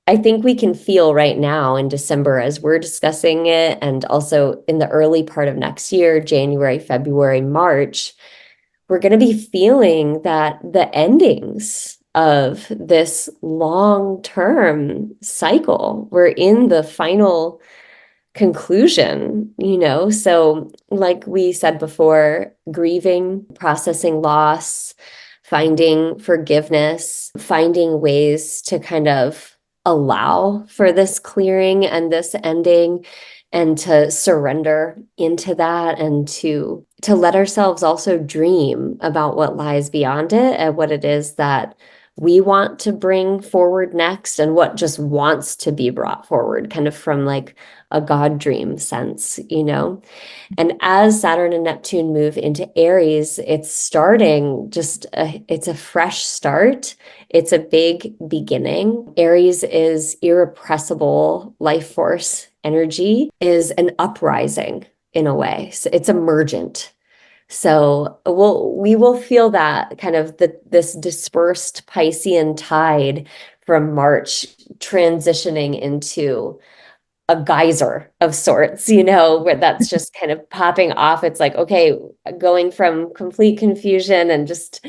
I think we can feel right now in December as we're discussing it, and also in the early part of next year, January, February, March, we're going to be feeling that the endings of this long-term cycle, we're in the final conclusion, So, like we said before, grieving, processing loss, finding forgiveness, finding ways to kind of allow for this clearing and this ending and to surrender into that and to let ourselves also dream about what lies beyond it and what it is that we want to bring forward next and what just wants to be brought forward, kind of from like a God dream sense. And as Saturn and Neptune move into Aries, it's starting it's a fresh start. It's a big beginning. Aries is irrepressible life force energy, is an uprising in a way. So it's emergent. So we will feel that kind of this dispersed Piscean tide from March transitioning into a geyser of sorts, where that's just kind of popping off. It's like, okay, going from complete confusion and just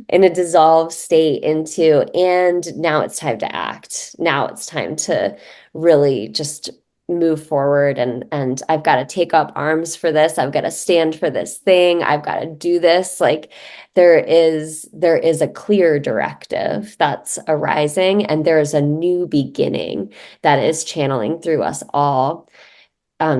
in a dissolved state into, and now it's time to act. Now it's time to really just move forward and I've got to take up arms for this. I've got to stand for this thing. I've got to do this. Like there is a clear directive that's arising, and there is a new beginning that is channeling through us all,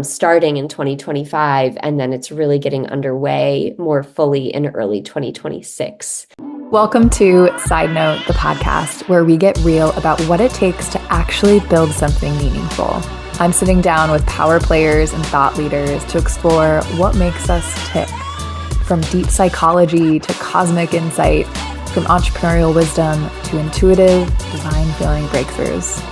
starting in 2025, and then it's really getting underway more fully in early 2026. Welcome to Side Note, the podcast where we get real about what it takes to actually build something meaningful. I'm sitting down with power players and thought leaders to explore what makes us tick. From deep psychology to cosmic insight, from entrepreneurial wisdom to intuitive, divine feeling breakthroughs.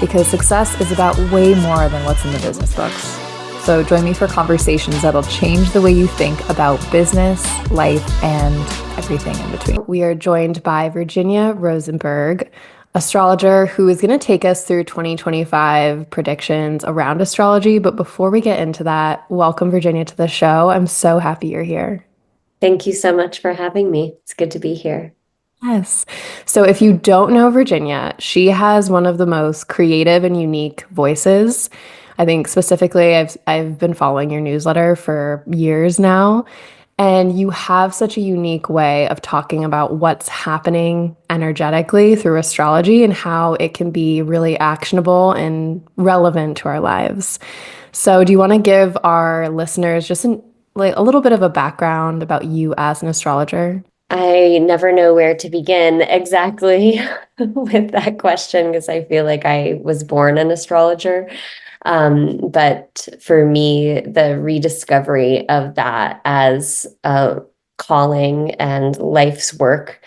Because success is about way more than what's in the business books. So join me for conversations that'll change the way you think about business, life, and everything in between. We are joined by Virginia Rosenberg, astrologer, who is going to take us through 2025 predictions around astrology. But before we get into that, welcome Virginia to the show. I'm so happy you're here. Thank you so much for having me. It's good to be here. Yes. So if you don't know Virginia, she has one of the most creative and unique voices. I think specifically, I've been following your newsletter for years now. And you have such a unique way of talking about what's happening energetically through astrology and how it can be really actionable and relevant to our lives. So do you want to give our listeners just a little bit of a background about you as an astrologer? I never know where to begin exactly with that question because I feel like I was born an astrologer. But for me, the rediscovery of that as a calling and life's work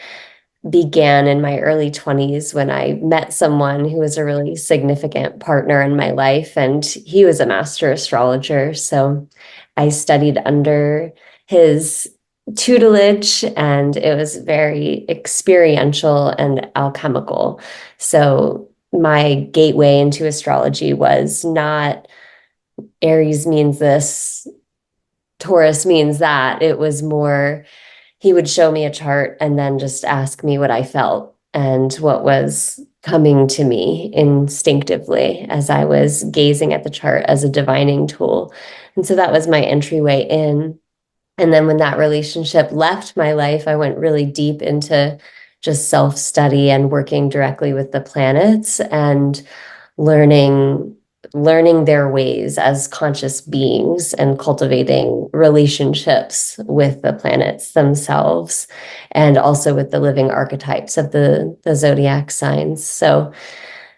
began in my early 20s when I met someone who was a really significant partner in my life, and he was a master astrologer. So I studied under his tutelage, and it was very experiential and alchemical. So my gateway into astrology was not Aries means this, Taurus means that. It was more, he would show me a chart and then just ask me what I felt and what was coming to me instinctively as I was gazing at the chart as a divining tool. And so that was my entryway in. And then when that relationship left my life, I went really deep into just self-study and working directly with the planets and learning their ways as conscious beings and cultivating relationships with the planets themselves and also with the living archetypes of the zodiac signs. So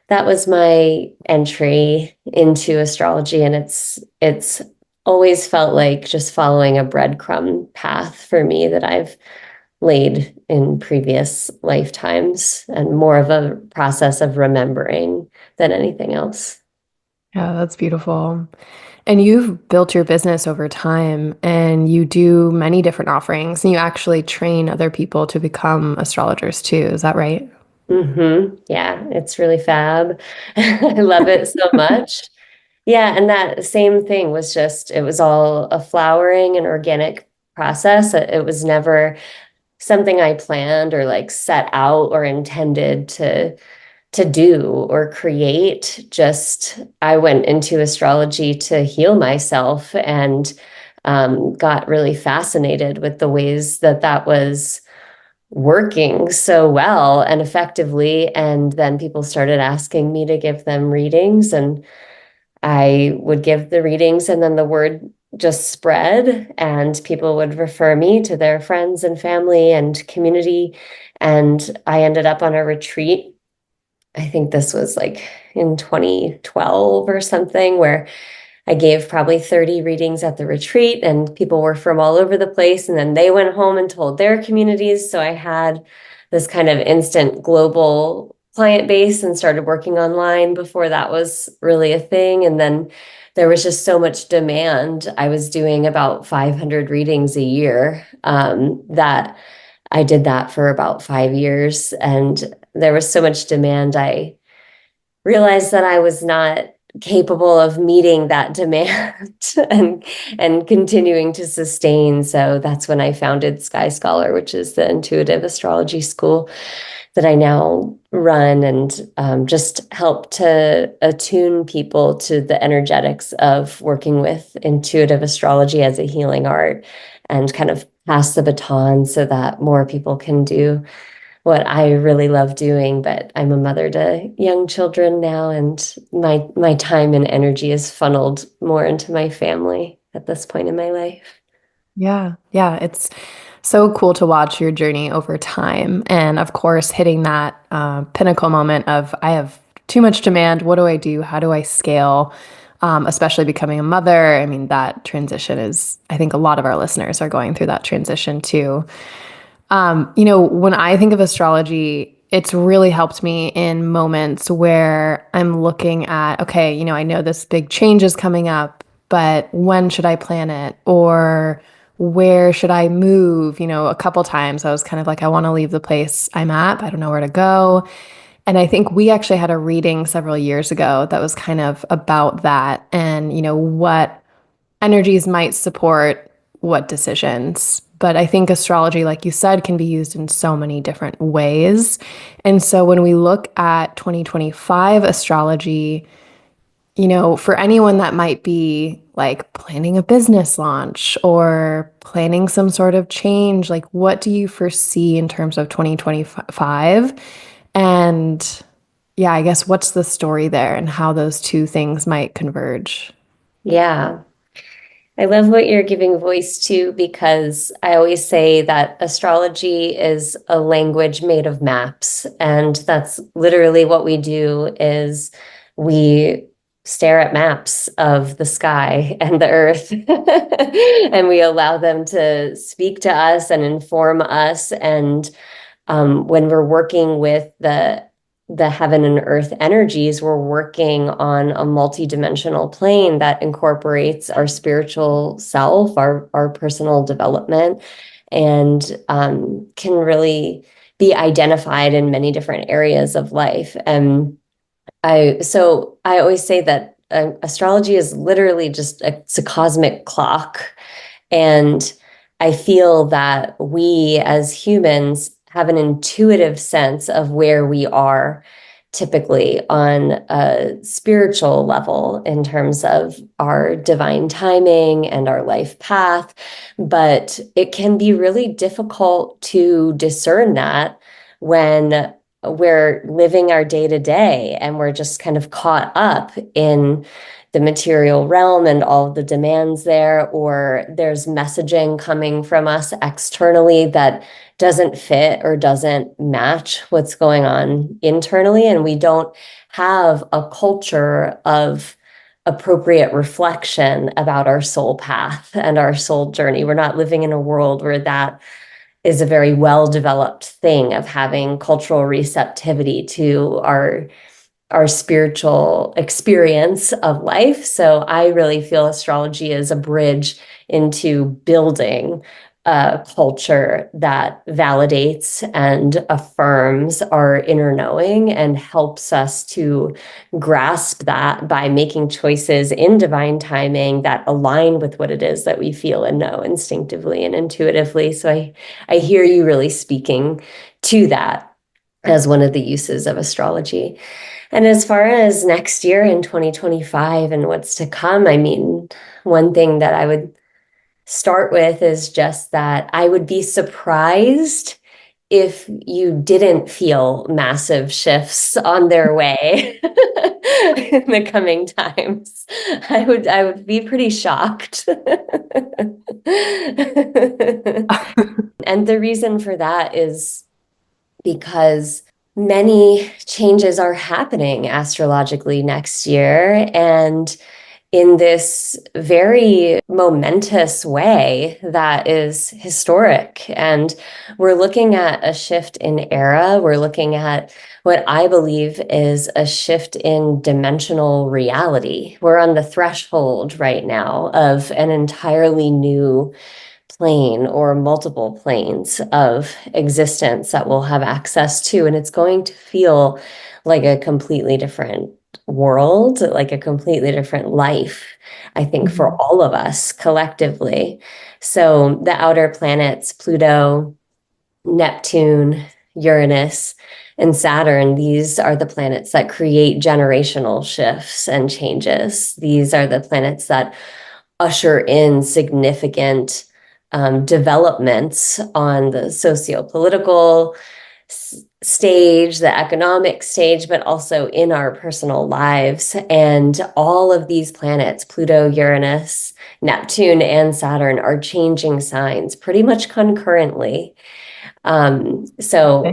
that was my entry into astrology, and it's always felt like just following a breadcrumb path for me that I've laid in previous lifetimes, and more of a process of remembering than anything else. Yeah, that's beautiful. And you've built your business over time, and you do many different offerings, and you actually train other people to become astrologers too. Is that right? Yeah, it's really fab. I love it so much. Yeah, and that same thing was just, it was all a flowering and organic process. It was never something I planned or like set out or intended to do or create. Just I went into astrology to heal myself and got really fascinated with the ways that that was working so well and effectively. And then people started asking me to give them readings, and I would give the readings, and then the word just spread, and people would refer me to their friends and family and community. And I ended up on a retreat. I think this was like in 2012 or something, where I gave probably 30 readings at the retreat, and people were from all over the place. And then they went home and told their communities. So I had this kind of instant global client base and started working online before that was really a thing. And then there was just so much demand. I was doing about 500 readings a year, that I did that for about 5 years. And there was so much demand. I realized that I was not capable of meeting that demand and continuing to sustain. So that's when I founded Sky Scholar, which is the intuitive astrology school that I now run, and just help to attune people to the energetics of working with intuitive astrology as a healing art, and kind of pass the baton so that more people can do what I really love doing. But I'm a mother to young children now, and my time and energy is funneled more into my family at this point in my life. Yeah. Yeah. It's so cool to watch your journey over time. And of course, hitting that pinnacle moment of, I have too much demand. What do I do? How do I scale? Especially becoming a mother. I mean, that transition is, I think a lot of our listeners are going through that transition too. When I think of astrology, it's really helped me in moments where I'm looking at, okay, I know this big change is coming up, but when should I plan it? Or where should I move? A couple times I was kind of like, I want to leave the place I'm at, but I don't know where to go. And I think we actually had a reading several years ago that was kind of about that and, what energies might support what decisions. But I think astrology, like you said, can be used in so many different ways. And so when we look at 2025 astrology, for anyone that might be like planning a business launch or planning some sort of change, like what do you foresee in terms of 2025? And yeah, I guess what's the story there and how those two things might converge? Yeah. I love what you're giving voice to, because I always say that astrology is a language made of maps. And that's literally what we do is we stare at maps of the sky and the earth and we allow them to speak to us and inform us. And when we're working with the heaven and earth energies, we're working on a multidimensional plane that incorporates our spiritual self, our personal development, and can really be identified in many different areas of life. And I always say that astrology is literally just it's a cosmic clock. And I feel that we as humans have an intuitive sense of where we are typically on a spiritual level in terms of our divine timing and our life path. But it can be really difficult to discern that when we're living our day to day and we're just kind of caught up in the material realm and all of the demands there, or there's messaging coming from us externally that doesn't fit or doesn't match what's going on internally. And we don't have a culture of appropriate reflection about our soul path and our soul journey. We're not living in a world where that is a very well developed thing, of having cultural receptivity to our spiritual experience of life. So I really feel astrology is a bridge into building a culture that validates and affirms our inner knowing and helps us to grasp that by making choices in divine timing that align with what it is that we feel and know instinctively and intuitively. So I hear you really speaking to that as one of the uses of astrology. And as far as next year in 2025 and what's to come, I mean, one thing that I would start with is just that I would be surprised if you didn't feel massive shifts on their way in the coming times. I would be pretty shocked. And the reason for that is because many changes are happening astrologically next year, and in this very momentous way that is historic. And we're looking at a shift in era. We're looking at what I believe is a shift in dimensional reality. We're on the threshold right now of an entirely new plane or multiple planes of existence that we'll have access to. And it's going to feel like a completely different world, like a completely different life, I think, for all of us collectively. So the outer planets, Pluto, Neptune, Uranus, and Saturn, these are the planets that create generational shifts and changes. These are the planets that usher in significant developments on the socio-political stage, the economic stage, but also in our personal lives. And all of these planets, Pluto, Uranus, Neptune, and Saturn, are changing signs pretty much concurrently. So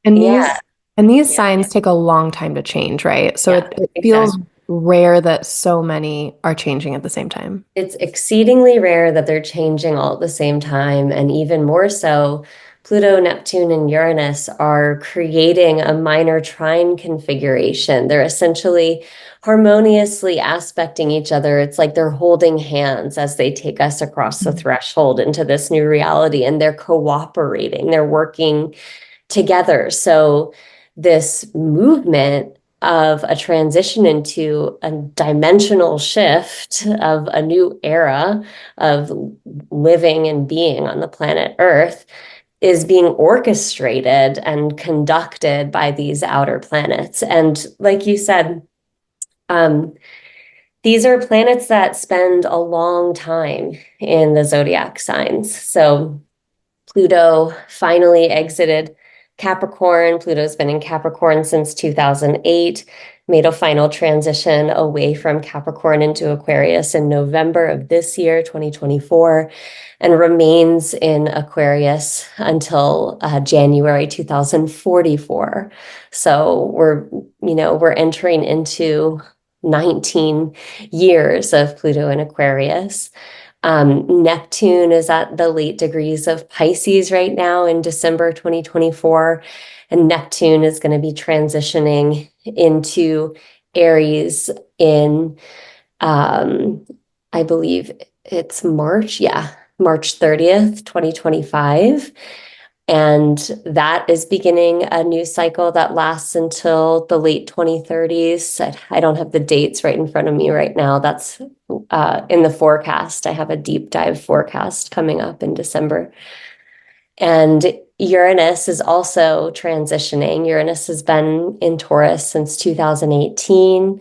And yeah. these signs take a long time to change, right? So Yeah, it feels exactly. rare that so many are changing at the same time. It's exceedingly rare that they're changing all at the same time. And even more so, Pluto, Neptune, and Uranus are creating a minor trine configuration. They're essentially harmoniously aspecting each other. It's like they're holding hands as they take us across the threshold into this new reality, and they're cooperating, they're working together. So, this movement of a transition into a dimensional shift of a new era of living and being on the planet Earth is being orchestrated and conducted by these outer planets. And like you said, these are planets that spend a long time in the zodiac signs. So Pluto finally exited Capricorn. Pluto's been in Capricorn since 2008, made a final transition away from Capricorn into Aquarius in November of this year, 2024, and remains in Aquarius until January 2044. So we're entering into 19 years of Pluto in Aquarius. Neptune is at the late degrees of Pisces right now in December 2024, and Neptune is going to be transitioning into Aries in, I believe it's March, March 30th, 2025. And that is beginning a new cycle that lasts until the late 2030s. I don't have the dates right in front of me right now. That's in the forecast. I have a deep dive forecast coming up in December. And Uranus is also transitioning. Uranus has been in Taurus since 2018.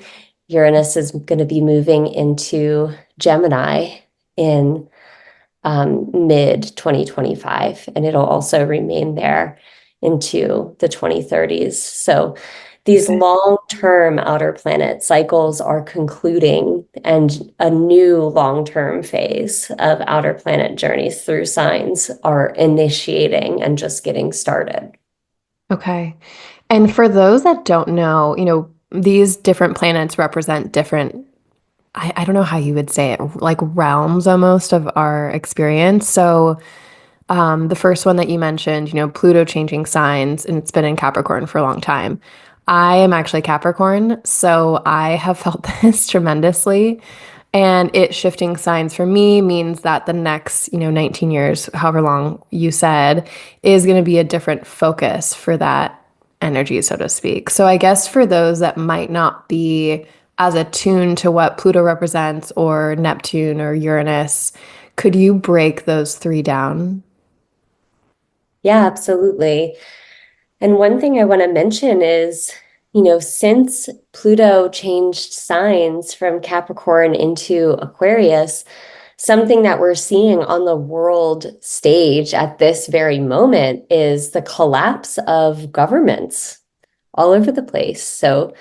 Uranus is going to be moving into Gemini in mid 2025, and it'll also remain there into the 2030s. So these long-term outer planet cycles are concluding, and a new long-term phase of outer planet journeys through signs are initiating and just getting started. Okay. And for those that don't know, these different planets represent different, I don't know how you would say it, like realms almost of our experience. So the first one that you mentioned, Pluto changing signs, and it's been in Capricorn for a long time. I am actually Capricorn, so I have felt this tremendously. And it shifting signs for me means that the next, 19 years, however long you said, is going to be a different focus for that energy, so to speak. So I guess for those that might not be as attuned to what Pluto represents or Neptune or Uranus, could you break those three down? Yeah, absolutely. And one thing I want to mention is, since Pluto changed signs from Capricorn into Aquarius, something that we're seeing on the world stage at this very moment is the collapse of governments all over the place. So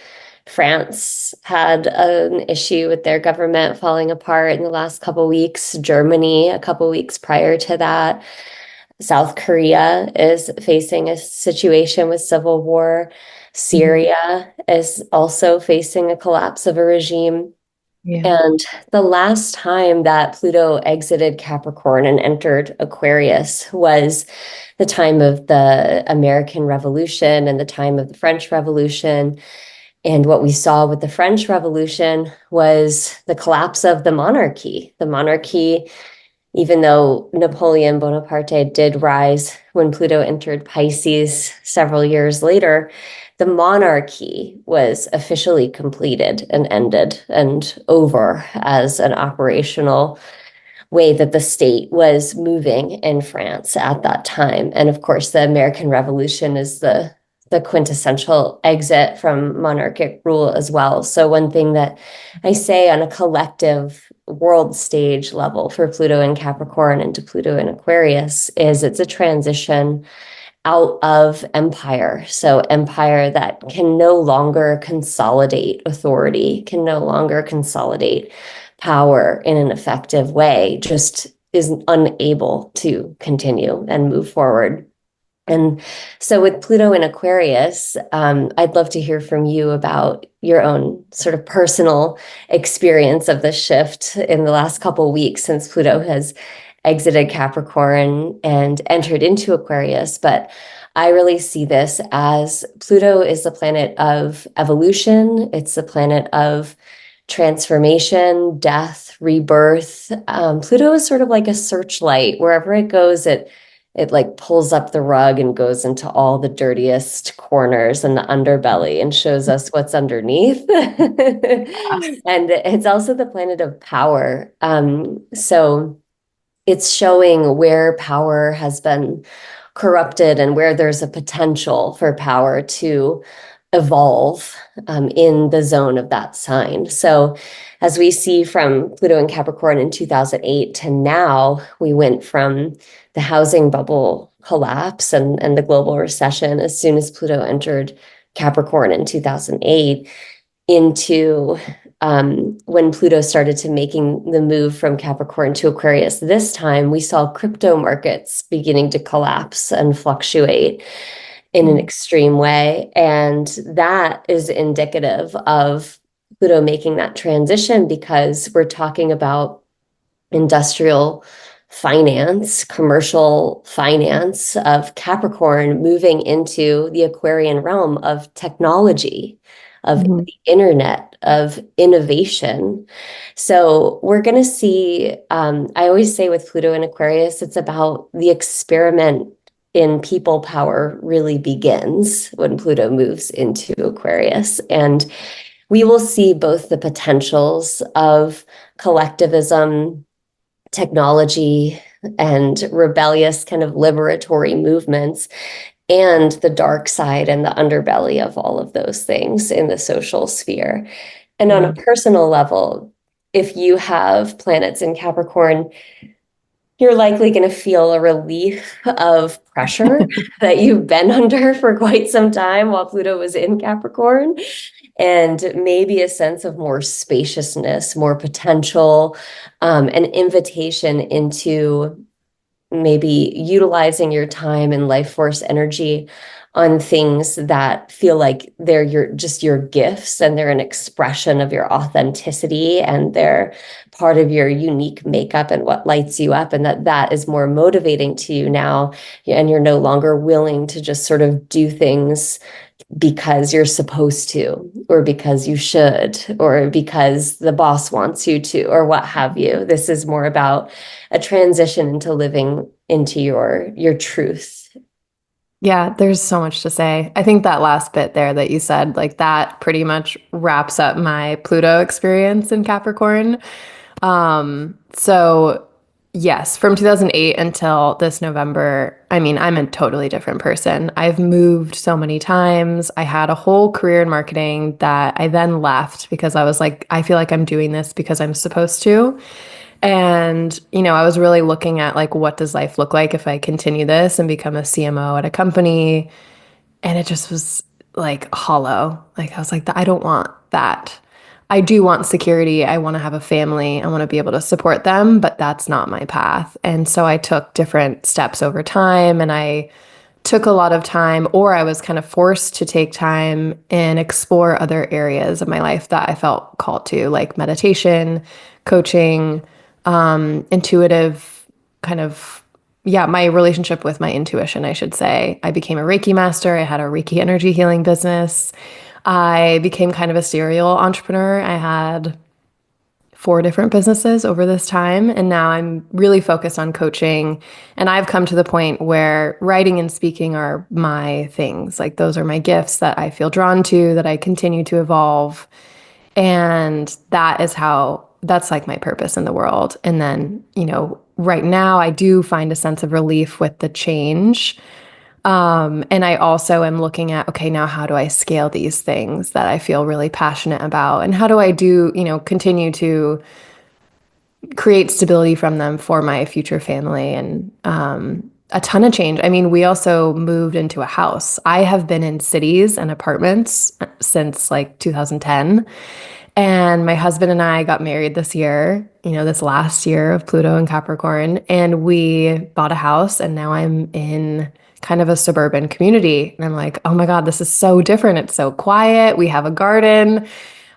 France had an issue with their government falling apart in the last couple weeks. Germany, a couple weeks prior to that. South Korea is facing a situation with civil war. Mhm. Syria is also facing a collapse of a regime. Yeah. And the last time that Pluto exited Capricorn and entered Aquarius was the time of the American Revolution and the time of the French Revolution. And what we saw with the French Revolution was the collapse of the monarchy. The monarchy, even though Napoleon Bonaparte did rise when Pluto entered Pisces several years later, the monarchy was officially completed and ended and over as an operational way that the state was moving in France at that time. And of course, the American Revolution is the quintessential exit from monarchic rule as well. So one thing that I say on a collective world stage level for Pluto in Capricorn into Pluto in Aquarius is it's a transition out of empire. So empire that can no longer consolidate authority, can no longer consolidate power in an effective way, just is unable to continue and move forward. And so with Pluto in Aquarius, I'd love to hear from you about your own sort of personal experience of the shift in the last couple of weeks since Pluto has exited Capricorn and entered into Aquarius. But I really see this as Pluto is the planet of evolution. It's the planet of transformation, death, rebirth. Pluto is sort of like a searchlight. Wherever it goes, it like pulls up the rug and goes into all the dirtiest corners and the underbelly and shows us what's underneath. And it's also the planet of power. So it's showing where power has been corrupted and where there's a potential for power to evolve in the zone of that sign. So as we see from Pluto and Capricorn in 2008 to now, we went from the housing bubble collapse and the global recession as soon as Pluto entered Capricorn in 2008 into when Pluto started to making the move from Capricorn to Aquarius. This time we saw crypto markets beginning to collapse and fluctuate in an extreme way. And that is indicative of Pluto making that transition because we're talking about industrial finance, commercial finance of Capricorn moving into the Aquarian realm of technology, of Mhm. the internet, of innovation. So we're going to see, I always say with Pluto in Aquarius, it's about the experiment in people power really begins when Pluto moves into Aquarius. And we will see both the potentials of collectivism, technology, and rebellious kind of liberatory movements, and the dark side and the underbelly of all of those things in the social sphere. And on a Yeah. personal level, if you have planets in Capricorn, you're likely going to feel a relief of pressure that you've been under for quite some time while Pluto was in Capricorn, and maybe a sense of more spaciousness, more potential, an invitation into maybe utilizing your time and life force energy on things that feel like they're your gifts and they're an expression of your authenticity and they're part of your unique makeup and what lights you up, and that is more motivating to you now, and you're no longer willing to just sort of do things because you're supposed to, or because you should, or because the boss wants you to, or what have you. This is more about a transition into living into your truth. Yeah, there's so much to say. I think that last bit there that you said, like that pretty much wraps up my Pluto experience in Capricorn. So yes, from 2008 until this November, I mean, I'm a totally different person. I've moved so many times. I had a whole career in marketing that I then left because I was like, I feel like I'm doing this because I'm supposed to. And, I was really looking at like, what does life look like if I continue this and become a CMO at a company? And it just was like hollow. Like I was like, I don't want that. I do want security. I want to have a family. I want to be able to support them, but that's not my path. And so I took different steps over time, and I took a lot of time, or I was kind of forced to take time and explore other areas of my life that I felt called to, like meditation, coaching, intuitive kind of, yeah, my relationship with my intuition, I should say. I became a Reiki master. I had a Reiki energy healing business. I became kind of a serial entrepreneur. I had 4 different businesses over this time, and now I'm really focused on coaching. And I've come to the point where writing and speaking are my things. Like those are my gifts that I feel drawn to, that I continue to evolve. And that's like my purpose in the world. And then, right now I do find a sense of relief with the change. And I also am looking at, okay, now how do I scale these things that I feel really passionate about? And how do I continue to create stability from them for my future family? And a ton of change. I mean, we also moved into a house. I have been in cities and apartments since like 2010. And my husband and I got married this year, this last year of Pluto and Capricorn, and we bought a house, and now I'm in kind of a suburban community. And I'm like, oh my God, this is so different. It's so quiet. We have a garden.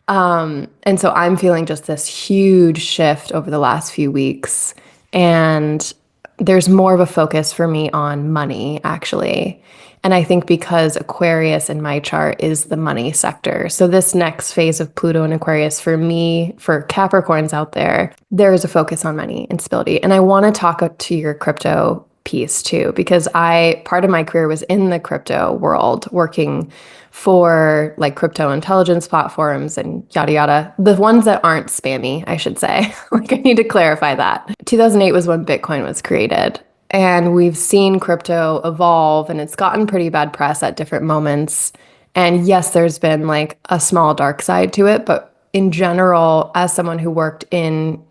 And so I'm feeling just this huge shift over the last few weeks. And there's more of a focus for me on money, actually. And I think because Aquarius in my chart is the money sector. So this next phase of Pluto and Aquarius for me, for Capricorns out there, there is a focus on money and stability. And I want to talk to your crypto piece too, because part of my career was in the crypto world, working for like crypto intelligence platforms and yada yada. The ones that aren't spammy, I should say. Like I need to clarify that. 2008 was when Bitcoin was created. And we've seen crypto evolve, and it's gotten pretty bad press at different moments. And yes, there's been like a small dark side to it, but in general, as someone who worked in,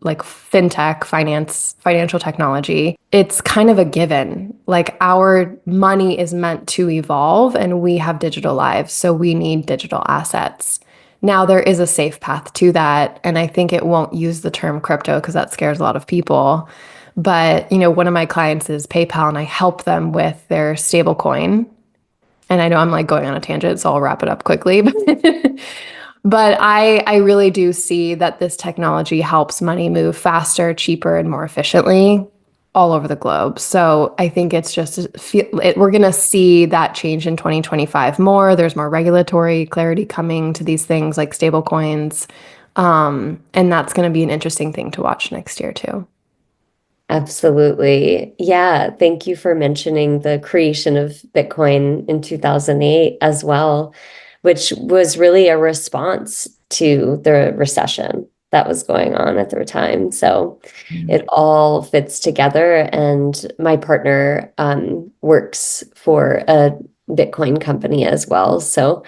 like fintech, financial technology, it's kind of a given. Like our money is meant to evolve, and we have digital lives, so we need digital assets. Now, there is a safe path to that, and I think it won't use the term crypto because that scares a lot of people. But, one of my clients is PayPal, and I help them with their stable coin. And I know I'm like going on a tangent, so I'll wrap it up quickly. But I really do see that this technology helps money move faster, cheaper, and more efficiently all over the globe. So I think it's just, we're going to see that change in 2025 more. There's more regulatory clarity coming to these things like stable coins. And that's going to be an interesting thing to watch next year too. Absolutely. Yeah. Thank you for mentioning the creation of Bitcoin in 2008 as well, which was really a response to the recession that was going on at the time. So it all fits together. And my partner works for a Bitcoin company as well. So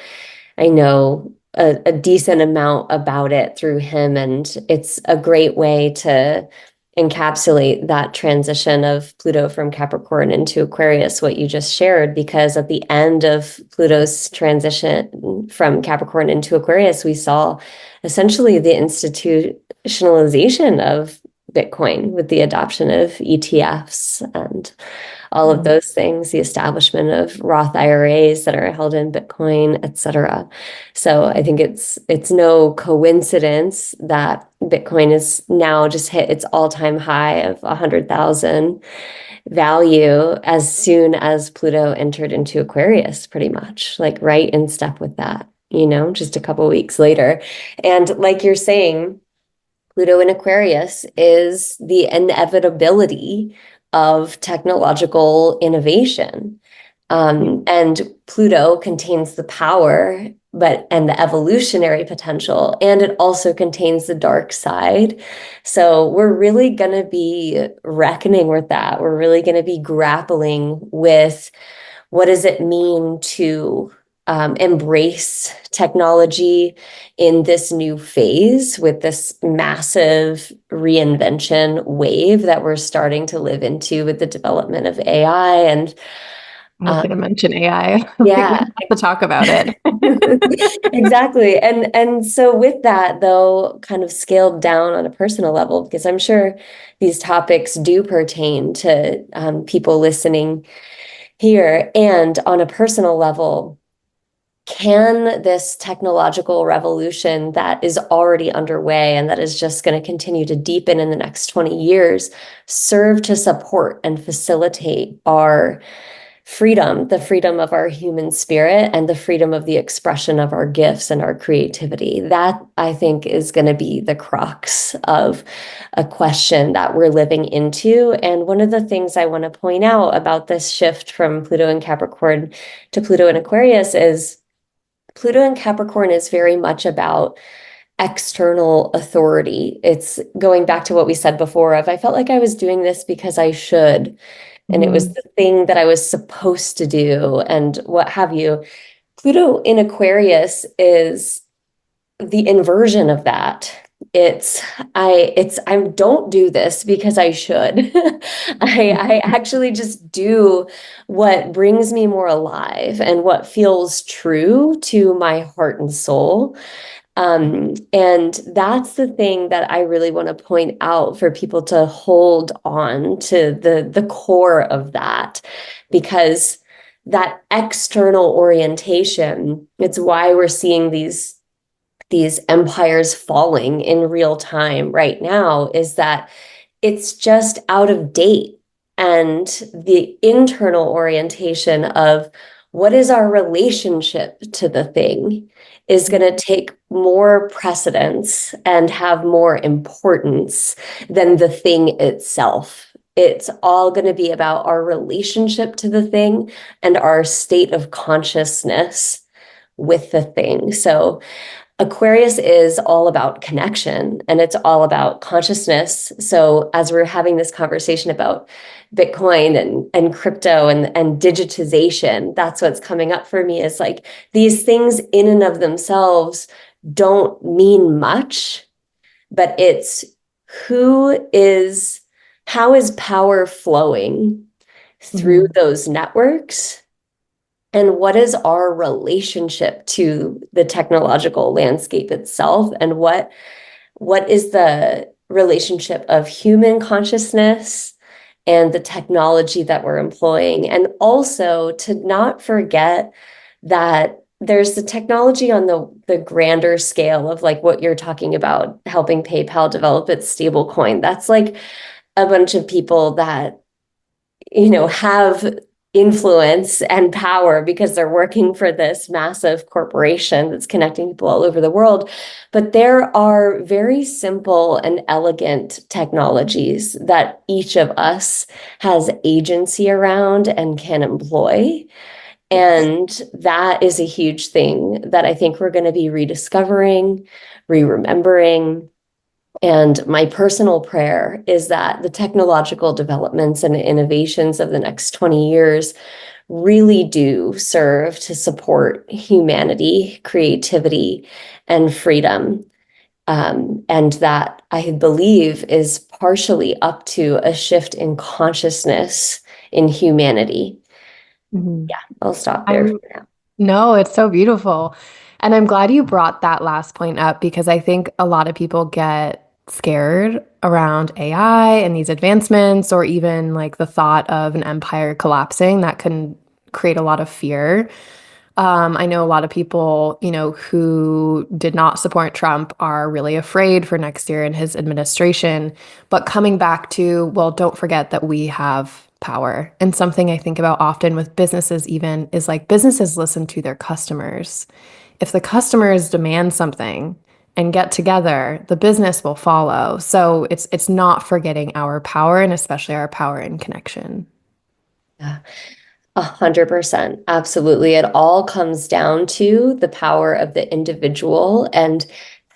I know a decent amount about it through him. And it's a great way to encapsulate that transition of Pluto from Capricorn into Aquarius, what you just shared, because at the end of Pluto's transition from Capricorn into Aquarius, we saw essentially the institutionalization of Bitcoin with the adoption of ETFs and all of those things, the establishment of Roth IRAs that are held in Bitcoin, et cetera. So I think it's no coincidence that Bitcoin is now just hit its all-time high of 100,000 value as soon as Pluto entered into Aquarius, pretty much, like right in step with that, just a couple weeks later. And like you're saying, Pluto in Aquarius is the inevitability of technological innovation. And Pluto contains the power, and the evolutionary potential, and it also contains the dark side. So we're really going to be reckoning with that. We're really going to be grappling with what does it mean to embrace technology in this new phase with this massive reinvention wave that we're starting to live into with the development of AI. And I was going to mention AI. yeah, We have to talk about it. exactly. And so with that, though, kind of scaled down on a personal level, because I'm sure these topics do pertain to people listening here. And on a personal level, can this technological revolution that is already underway and that is just going to continue to deepen in the next 20 years serve to support and facilitate our freedom, the freedom of our human spirit and the freedom of the expression of our gifts and our creativity? That, I think, is going to be the crux of a question that we're living into. And one of the things I want to point out about this shift from Pluto in Capricorn to Pluto in Aquarius is Pluto in Capricorn is very much about external authority. It's going back to what we said before of I felt like I was doing this because I should, and it was the thing that I was supposed to do and what have you. Pluto in Aquarius is the inversion of that. I don't do this because I should. I actually just do what brings me more alive and what feels true to my heart and soul. And that's the thing that I really want to point out for people to hold on to the core of that, because that external orientation, it's why we're seeing these empires falling in real time right now, is that it's just out of date. And the internal orientation of what is our relationship to the thing is going to take more precedence and have more importance than the thing itself. It's all going to be about our relationship to the thing and our state of consciousness with the thing. So Aquarius is all about connection and it's all about consciousness. So as we're having this conversation about Bitcoin and crypto and digitization, that's what's coming up for me, is like these things in and of themselves don't mean much, but it's how is power flowing through those networks? And what is our relationship to the technological landscape itself? And what is the relationship of human consciousness and the technology that we're employing? And also to not forget that there's the technology on the grander scale of like what you're talking about, helping PayPal develop its stable coin. That's like a bunch of people that, have influence and power because they're working for this massive corporation that's connecting people all over the world. But there are very simple and elegant technologies that each of us has agency around and can employ. And that is a huge thing that I think we're going to be rediscovering, re-remembering. And my personal prayer is that the technological developments and innovations of the next 20 years really do serve to support humanity, creativity, and freedom. And that I believe is partially up to a shift in consciousness in humanity. Yeah, I'll stop there for now. No, it's so beautiful. And I'm glad you brought that last point up because I think a lot of people get scared around AI and these advancements, or even like the thought of an empire collapsing that can create a lot of fear. I know a lot of people, who did not support Trump are really afraid for next year and his administration. But coming back to, well, don't forget that we have power. And something I think about often with businesses, even, is like businesses listen to their customers. If the customers demand something and get together, the business will follow. So it's not forgetting our power, and especially our power in connection. Yeah. 100%. Absolutely. It all comes down to the power of the individual and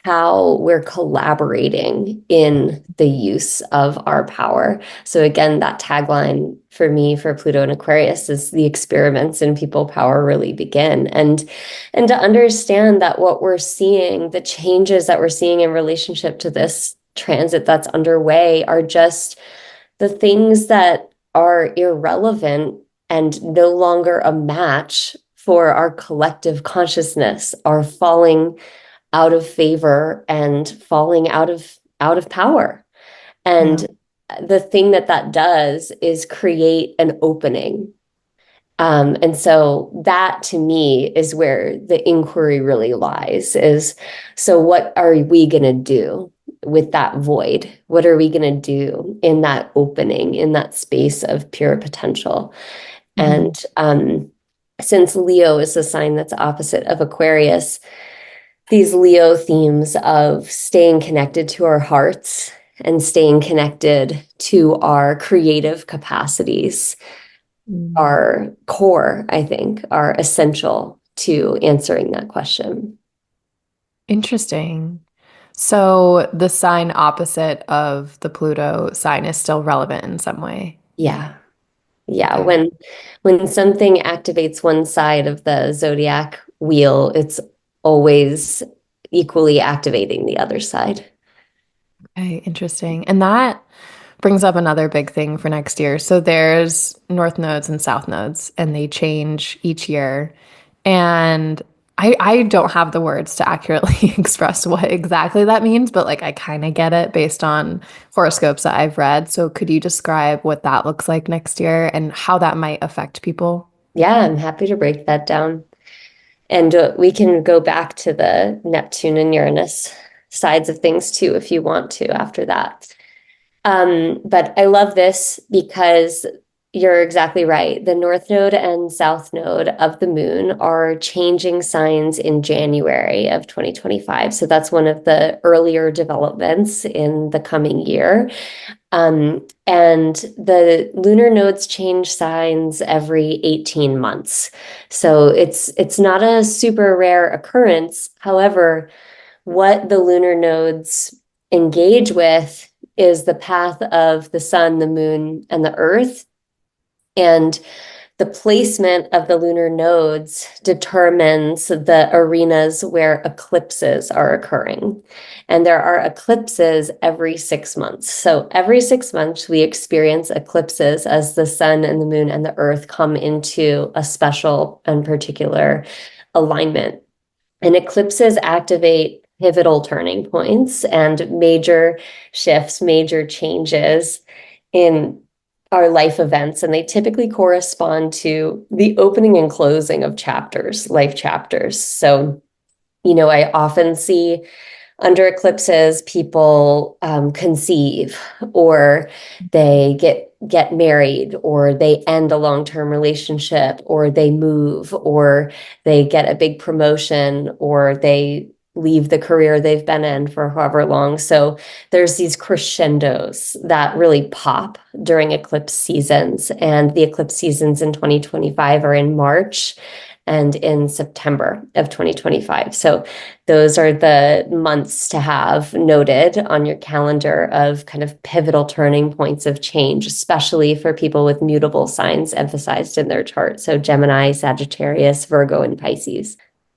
how we're collaborating in the use of our power. So again, that tagline for me for Pluto and Aquarius is the experiments in people power really begin. And to understand that what we're seeing, the changes that we're seeing in relationship to this transit that's underway are just the things that are irrelevant and no longer a match for our collective consciousness are falling out of favor and falling out of power. Yeah. And the thing that that does is create an opening. And so that to me is where the inquiry really lies is, so what are we going to do with that void? What are we going to do in that opening, in that space of pure potential? Mhm. And since Leo is the sign that's opposite of Aquarius, these Leo themes of staying connected to our hearts and staying connected to our creative capacities Mm. are core, I think, are essential to answering that question. Interesting. So the sign opposite of the Pluto sign is still relevant in some way. Yeah. Yeah. Okay. When something activates one side of the zodiac wheel, it's always equally activating the other side. Okay, interesting. And that brings up another big thing for next year. So there's north nodes and south nodes, and they change each year. And I don't have the words to accurately express what exactly that means, but like I kind of get it based on horoscopes that I've read. So could you describe what that looks like next year and how that might affect people? Yeah, I'm happy to break that down. And we can go back to the Neptune and Uranus sides of things too, if you want to, after that. But I love this because you're exactly right. The North Node and South Node of the Moon are changing signs in January of 2025. So that's one of the earlier developments in the coming year. And the lunar nodes change signs every 18 months. So it's not a super rare occurrence. However, what the lunar nodes engage with is the path of the sun, the moon, and the earth. And the placement of the lunar nodes determines the arenas where eclipses are occurring. And there are eclipses every 6 months. So every 6 months, we experience eclipses as the sun and the moon and the earth come into a special and particular alignment. And eclipses activate pivotal turning points and major shifts, major changes in our life events. And they typically correspond to the opening and closing of chapters, life chapters. So, I often see under eclipses, people conceive, or they get married, or they end a long-term relationship, or they move, or they get a big promotion, or they leave the career they've been in for however long. So there's these crescendos that really pop during eclipse seasons, and the eclipse seasons in 2025 are in March and in September of 2025. So those are the months to have noted on your calendar of kind of pivotal turning points of change, especially for people with mutable signs emphasized in their chart. So Gemini, Sagittarius, Virgo, and Pisces.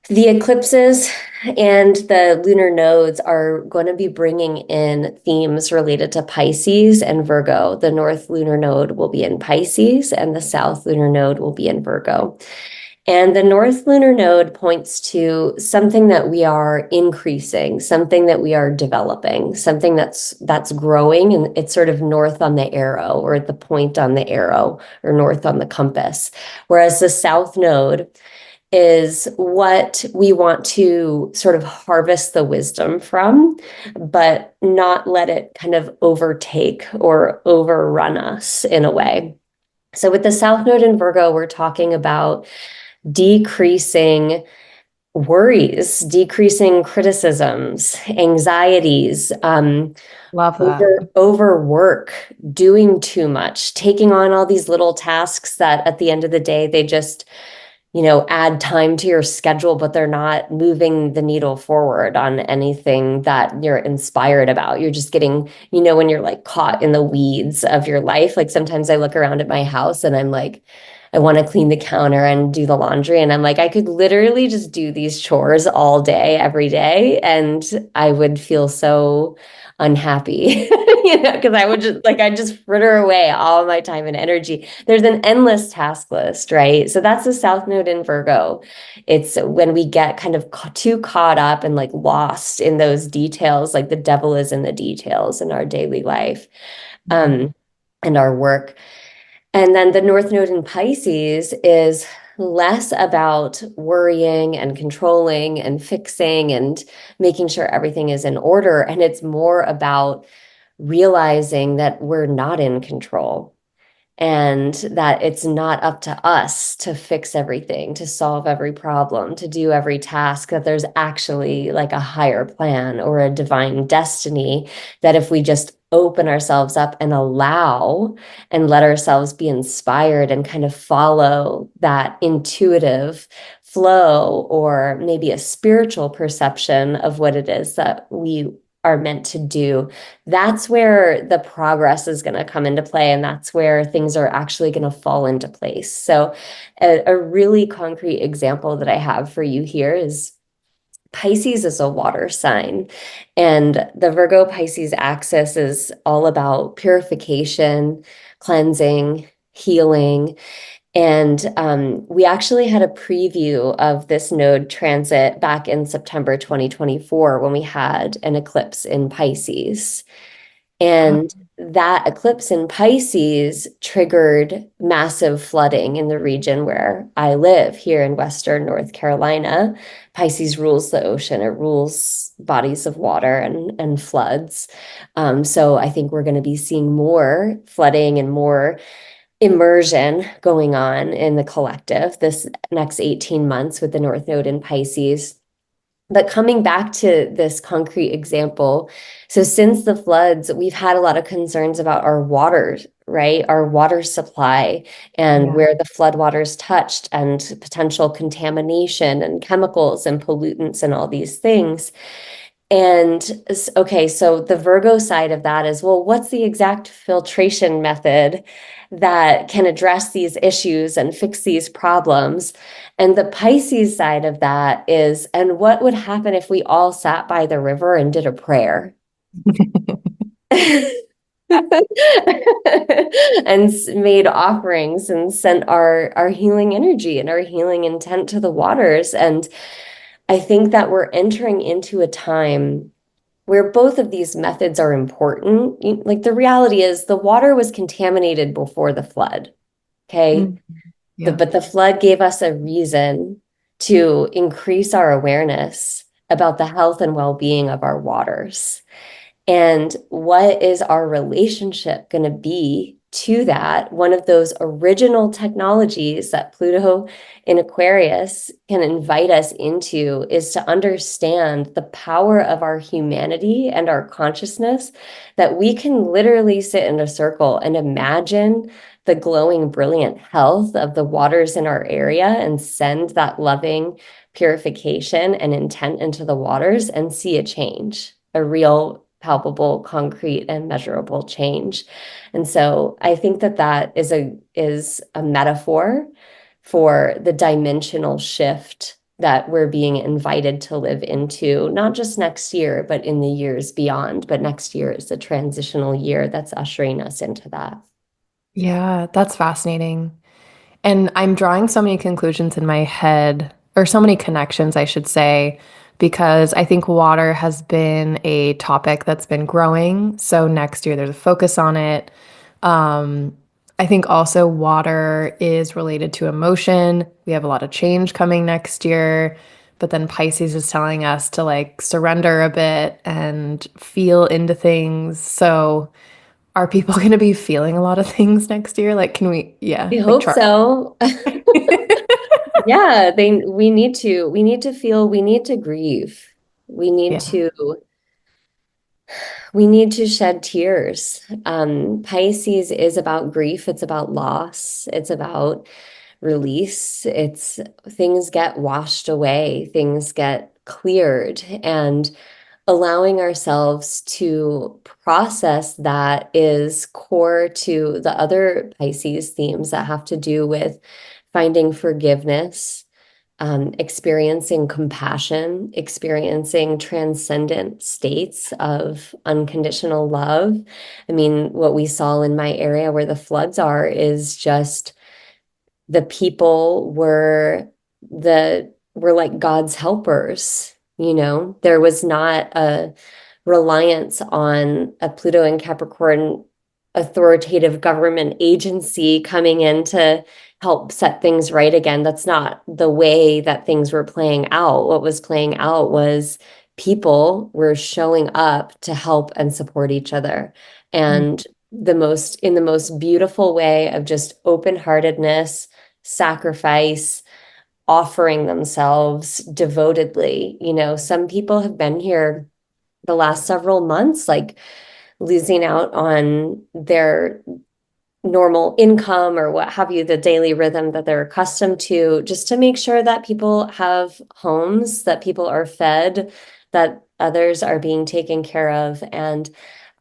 The eclipses and the lunar nodes are going to be bringing in themes related to Pisces and Virgo. The north lunar node will be in Pisces and the south lunar node will be in Virgo. And the North Lunar Node points to something that we are increasing, something that we are developing, something that's growing, and it's sort of north on the arrow or at the point on the arrow or north on the compass. Whereas the South Node is what we want to sort of harvest the wisdom from, but not let it kind of overtake or overrun us in a way. So with the South Node in Virgo, we're talking about decreasing worries, decreasing criticisms, anxieties, Love that. overwork, doing too much, taking on all these little tasks that at the end of the day, they just, add time to your schedule, but they're not moving the needle forward on anything that you're inspired about. You're just getting, when you're like caught in the weeds of your life, like sometimes I look around at my house and I'm like, I want to clean the counter and do the laundry. And I'm like, I could literally just do these chores all day, every day. And I would feel so unhappy, because I just fritter away all my time and energy. There's an endless task list, right? So that's the South Node in Virgo. It's when we get kind of too caught up and like lost in those details, like the devil is in the details in our daily life, Mhm. um, and our work. And then the North Node in Pisces is less about worrying and controlling and fixing and making sure everything is in order. And it's more about realizing that we're not in control and that it's not up to us to fix everything, to solve every problem, to do every task, that there's actually like a higher plan or a divine destiny that if we just open ourselves up and allow and let ourselves be inspired and kind of follow that intuitive flow or maybe a spiritual perception of what it is that we are meant to do, that's where the progress is going to come into play. And that's where things are actually going to fall into place. So a really concrete example that I have for you here is Pisces is a water sign, and the Virgo Pisces axis is all about purification, cleansing, healing. And we actually had a preview of this node transit back in September 2024 when we had an eclipse in Pisces. Oh, And that eclipse in Pisces triggered massive flooding in the region where I live here in Western North Carolina. Pisces rules the ocean, it rules bodies of water and floods. So I think we're going to be seeing more flooding and more immersion going on in the collective this next 18 months with the North Node in Pisces. But coming back to this concrete example, so since the floods, we've had a lot of concerns about our waters, right? Our water supply and yeah. where the floodwaters touched and potential contamination and chemicals and pollutants and all these things. And okay, so the Virgo side of that is, well, what's the exact filtration method that can address these issues and fix these problems? And the Pisces side of that is, and what would happen if we all sat by the river and did a prayer? And made offerings and sent our healing energy and our healing intent to the waters. And I think that we're entering into a time where both of these methods are important. Like the reality is the water was contaminated before the flood. Okay. Mm, yeah. But the flood gave us a reason to increase our awareness about the health and well-being of our waters. And what is our relationship going to be to that? One of those original technologies that Pluto in Aquarius can invite us into is to understand the power of our humanity and our consciousness, that we can literally sit in a circle and imagine the glowing, brilliant health of the waters in our area and send that loving purification and intent into the waters and see a change, a real palpable, concrete, and measurable change. And so I think that that is a metaphor for the dimensional shift that we're being invited to live into, not just next year, but in the years beyond. But next year is a transitional year that's ushering us into that. Yeah, that's fascinating. And I'm drawing so many conclusions in my head, or so many connections, I should say, because I think water has been a topic that's been growing. So next year there's a focus on it. Um, I think also water is related to emotion. We have a lot of change coming next year, but then Pisces is telling us to like surrender a bit and feel into things. So are people going to be feeling a lot of things next year? Like, can we, yeah, I like hope chart. so. Yeah, we need to feel, we need to grieve. We need Yeah. to we need to shed tears. Pisces is about grief, it's about loss, it's about release. It's things get washed away, things get cleared, and allowing ourselves to process that is core to the other Pisces themes that have to do with finding forgiveness, experiencing compassion, experiencing transcendent states of unconditional love. I mean, what we saw in my area where the floods are is just the people were like God's helpers, you know. There was not a reliance on a Pluto and Capricorn authoritative government agency coming in to help set things right again. That's not the way that things were playing out. What was playing out was people were showing up to help and support each other. Mm. And in the most beautiful way of just open-heartedness, sacrifice, offering themselves devotedly. You know, some people have been here the last several months, like losing out on their normal income or what have you, the daily rhythm that they're accustomed to, just to make sure that people have homes, that people are fed, that others are being taken care of. And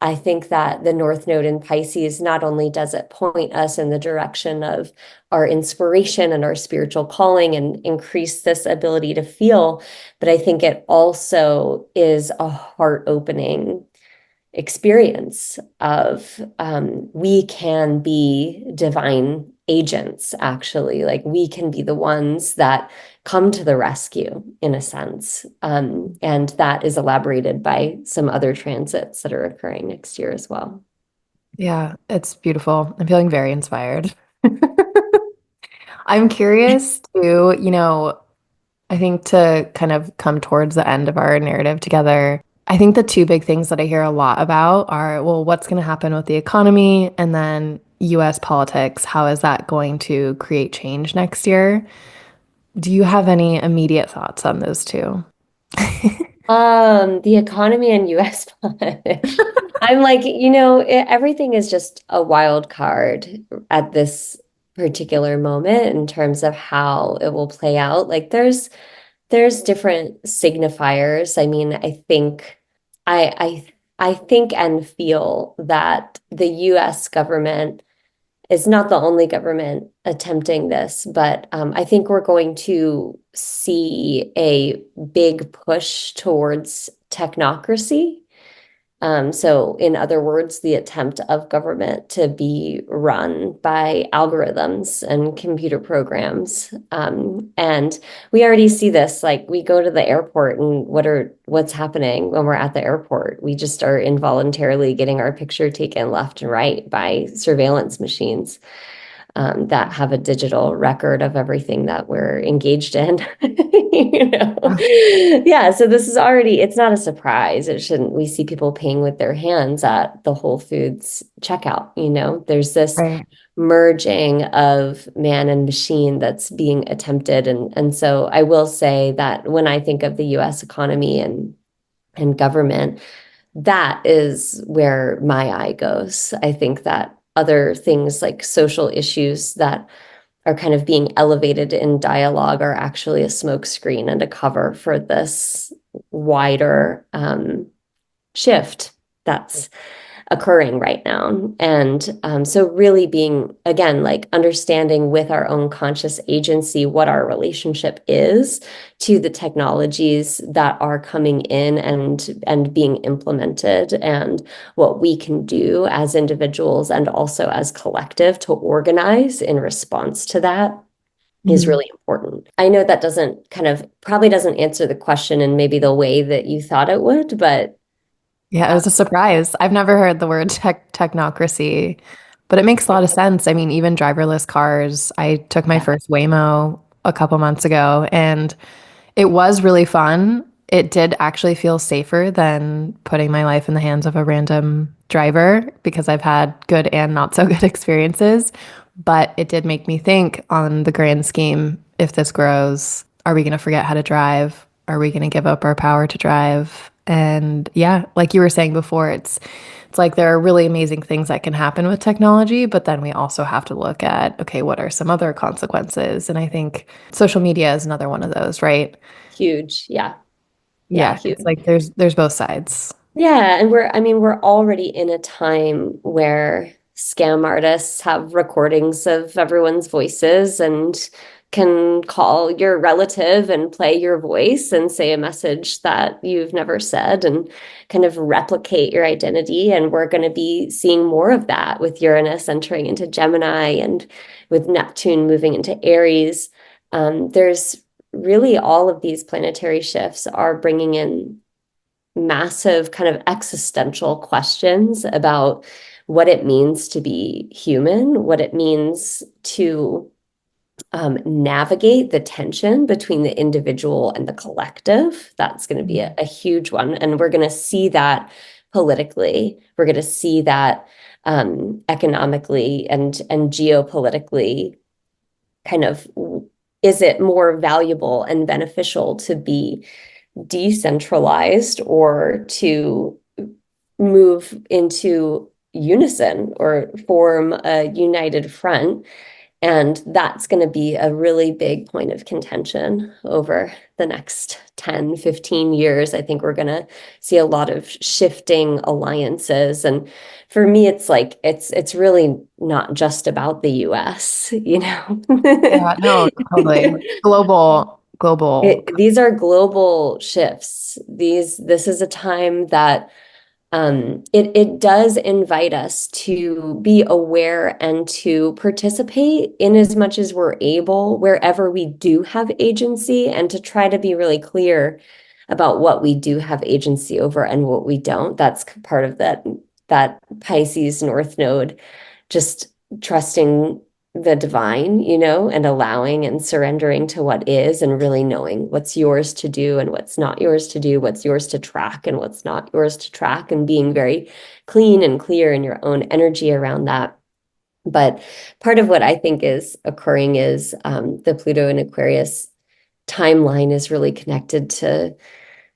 I think that the North Node in Pisces, not only does it point us in the direction of our inspiration and our spiritual calling and increase this ability to feel, but I think it also is a heart opening experience of we can be divine agents, actually. Like we can be the ones that come to the rescue, in a sense. And that is elaborated by some other transits that are occurring next year as well. Yeah, it's beautiful. I'm feeling very inspired. I'm curious too, I think to kind of come towards the end of our narrative together, I think the two big things that I hear a lot about are, well, what's going to happen with the economy and then US politics? How is that going to create change next year? Do you have any immediate thoughts on those two? The economy and US politics. I'm like, you know, everything is just a wild card at this particular moment in terms of how it will play out. Like there's different signifiers. I mean, I I think and feel that the US government is not the only government attempting this, but I think we're going to see a big push towards technocracy. So, in other words, the attempt of government to be run by algorithms and computer programs. And we already see this, like we go to the airport and what's happening when we're at the airport? We just are involuntarily getting our picture taken left and right by surveillance machines that have a digital record of everything that we're engaged in. You know? Yeah, so this is already, it's not a surprise. It shouldn't, we see people paying with their hands at the Whole Foods checkout, you know? There's this Right. merging of man and machine that's being attempted. And so I will say that when I think of the US economy and government, that is where my eye goes. I think that other things like social issues that are kind of being elevated in dialogue are actually a smokescreen and a cover for this wider shift that's occurring right now. And so really being, again, like understanding with our own conscious agency what our relationship is to the technologies that are coming in and being implemented, and what we can do as individuals and also as collective to organize in response to that is Mhm. really important. I know that doesn't kind of probably doesn't answer the question in maybe the way that you thought it would, but Yeah, it was a surprise. I've never heard the word technocracy, but it makes a lot of sense. I mean, even driverless cars. I took my yeah, first Waymo a couple months ago, and it was really fun. It did actually feel safer than putting my life in the hands of a random driver because I've had good and not so good experiences. But it did make me think on the grand scheme, if this grows, are we going to forget how to drive? Are we going to give up our power to drive? And yeah, like you were saying before, it's like there are really amazing things that can happen with technology, but then we also have to look at, okay, what are some other consequences? And I think social media is another one of those, right? huge. Yeah. Yeah, Yeah, huge. it's like there's both sides. Yeah, and I mean, we're already in a time where scam artists have recordings of everyone's voices and can call your relative and play your voice and say a message that you've never said and kind of replicate your identity. And we're going to be seeing more of that with Uranus entering into Gemini and with Neptune moving into Aries. There's really all of these planetary shifts are bringing in massive kind of existential questions about what it means to be human, what it means to navigate the tension between the individual and the collective. That's going to be a huge one. And we're going to see that politically. We're going to see that economically and geopolitically kind of, is it more valuable and beneficial to be decentralized or to move into unison or form a united front? And that's going to be a really big point of contention over the next 10, 15 years. I think we're going to see a lot of shifting alliances. And for me, it's like it's really not just about the US, you know. Yeah, no, totally. Global. These are global shifts. This is a time that it does invite us to be aware and to participate in as much as we're able, wherever we do have agency, and to try to be really clear about what we do have agency over and what we don't. That's part of that Pisces North Node, just trusting the divine, and allowing and surrendering to what is, and really knowing what's yours to do and what's not yours to do, what's yours to track and what's not yours to track, and being very clean and clear in your own energy around that. But part of what I think is occurring is the Pluto and Aquarius timeline is really connected to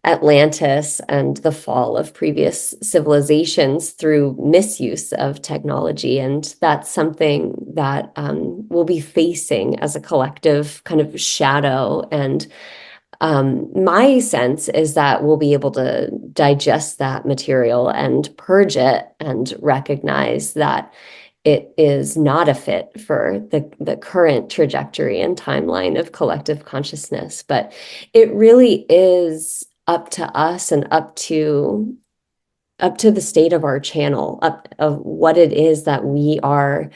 Atlantis and the fall of previous civilizations through misuse of technology. And that's something that we'll be facing as a collective kind of shadow. And my sense is that we'll be able to digest that material and purge it and recognize that it is not a fit for the current trajectory and timeline of collective consciousness. But it really is up to us and up to the state of our channel, up of what it is that we are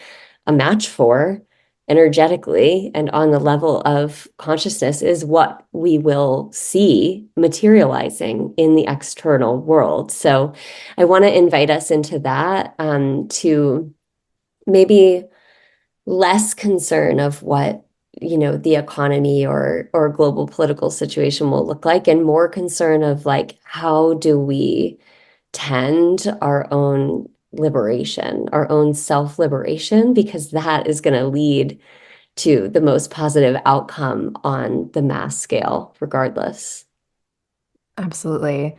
a match for energetically and on the level of consciousness, is what we will see materializing in the external world. So I want to invite us into that, to maybe less concern of what the economy or global political situation will look like, and more concern of like, how do we tend our own liberation, our own self-liberation, because that is going to lead to the most positive outcome on the mass scale regardless. Absolutely.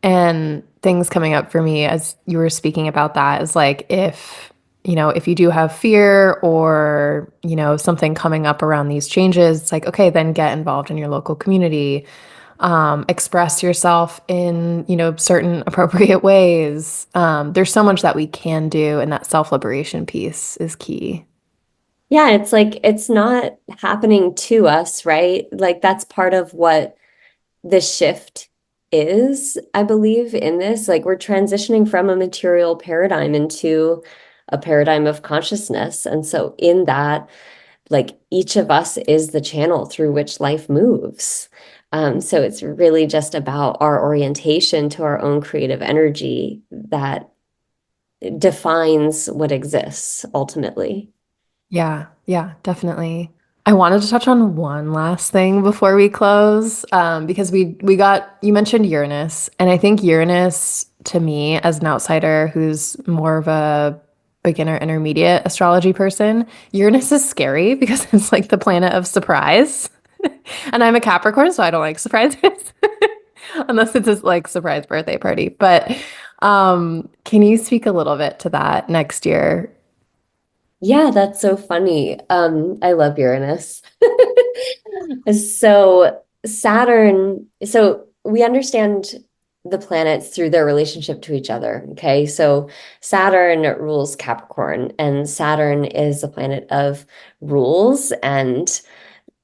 And things coming up for me as you were speaking about that is like if you do have fear or, something coming up around these changes, it's like, okay, then get involved in your local community. express yourself in, certain appropriate ways. There's so much that we can do, and that self-liberation piece is key. Yeah, it's like it's not happening to us, right? Like that's part of what the shift is, I believe, in this. Like we're transitioning from a material paradigm into a paradigm of consciousness. And so in that, like each of us is the channel through which life moves. So it's really just about our orientation to our own creative energy that defines what exists ultimately. Yeah, yeah, definitely. I wanted to touch on one last thing before we close, because we got you mentioned Uranus, and I think Uranus to me as an outsider who's more of a beginner intermediate astrology person, Uranus is scary because it's like the planet of surprise. And I'm a Capricorn, so I don't like surprises unless it's a like surprise birthday party. But can you speak a little bit to that next year? Yeah, that's so funny. I love Uranus. So Saturn, so we understand the planets through their relationship to each other. Okay. So Saturn rules Capricorn, and Saturn is a planet of rules and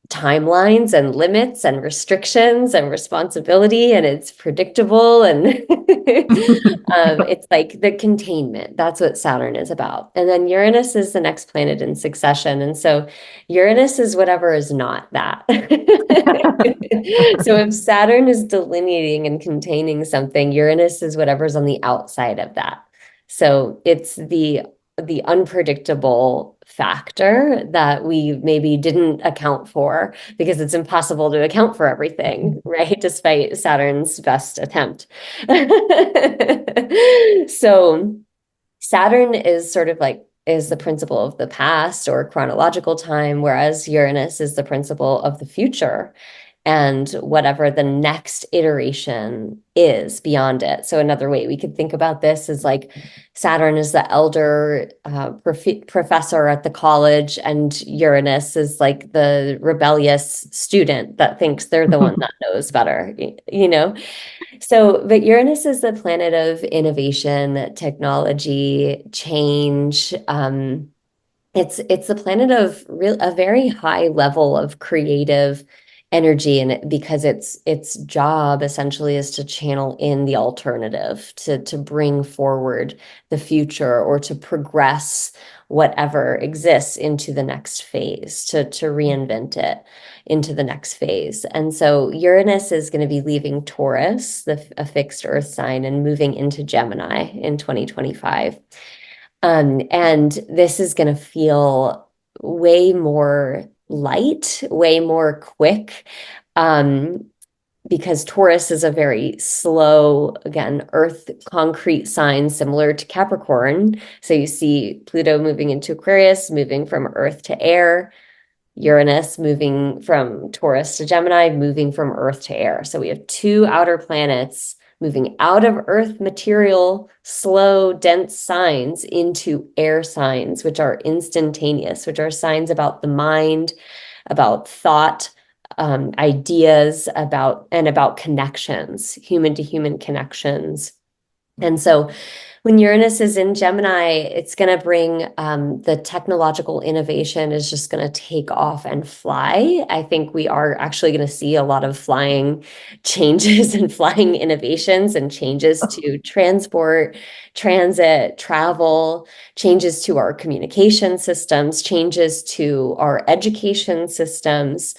timelines and limits and restrictions and responsibility, and it's predictable and it's like the containment. That's what Saturn is about. And then Uranus is the next planet in succession. And so Uranus is whatever is not that. So if Saturn is delineating and containing something, Uranus is whatever's on the outside of that. So it's the unpredictable factor that we maybe didn't account for because it's impossible to account for everything, right? Despite Saturn's best attempt. So Saturn is sort of like is the principle of the past or chronological time, whereas Uranus is the principle of the future and whatever the next iteration is beyond it. So another way we could think about this is like Saturn is the elder professor at the college, and Uranus is like the rebellious student that thinks they're the one that knows better, you know? So, but Uranus is the planet of innovation, technology, change. It's the planet of a very high level of creative energy, and because its job essentially is to channel in the alternative, to bring forward the future or to progress whatever exists into the next phase, to reinvent it into the next phase. And so Uranus is going to be leaving Taurus, a fixed Earth sign, and moving into Gemini in 2025. And this is going to feel way more light, way more quick, um, because Taurus is a very slow, again, Earth concrete sign similar to Capricorn. So you see Pluto moving into Aquarius, moving from Earth to air. Uranus moving from Taurus to Gemini, moving from Earth to air. So we have two outer planets moving out of Earth material, slow, dense signs into air signs, which are instantaneous, which are signs about the mind, about thought, ideas, about connections, human to human connections. And so when Uranus is in Gemini, it's going to bring the technological innovation is just going to take off and fly. I think we are actually going to see a lot of flying changes and flying innovations and changes to transport, transit, travel, changes to our communication systems, changes to our education systems.